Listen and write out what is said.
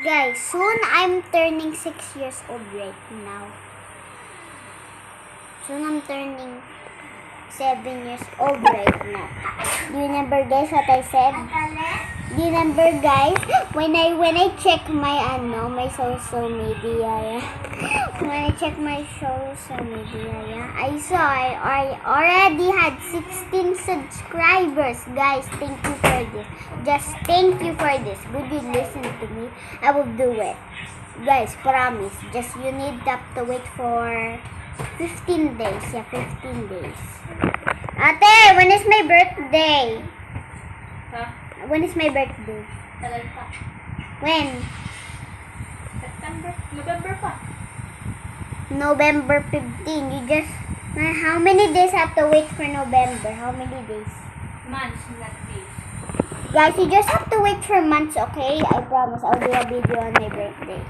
Guys, soon I'm turning 6 years old right now. Soon I'm turning 7 years old right now. Do you remember, guys, what I said? Do you remember, guys, when I check my my social media, when I check my social media, I saw I already had 16 subscribers. Guys, thank you for this. Just thank you for this. Would you listen to me? I will do it. Guys, promise. Just you need to wait for 15 days. Yeah, 15 days. Ate, when is my birthday? Huh? When is my birthday? Tagal pa. When? September. November pa. November 15. You just... How many days I have to wait for November? How many days? Months, not days. Guys, you just have to wait for months, okay? I promise I'll do a video on my birthday.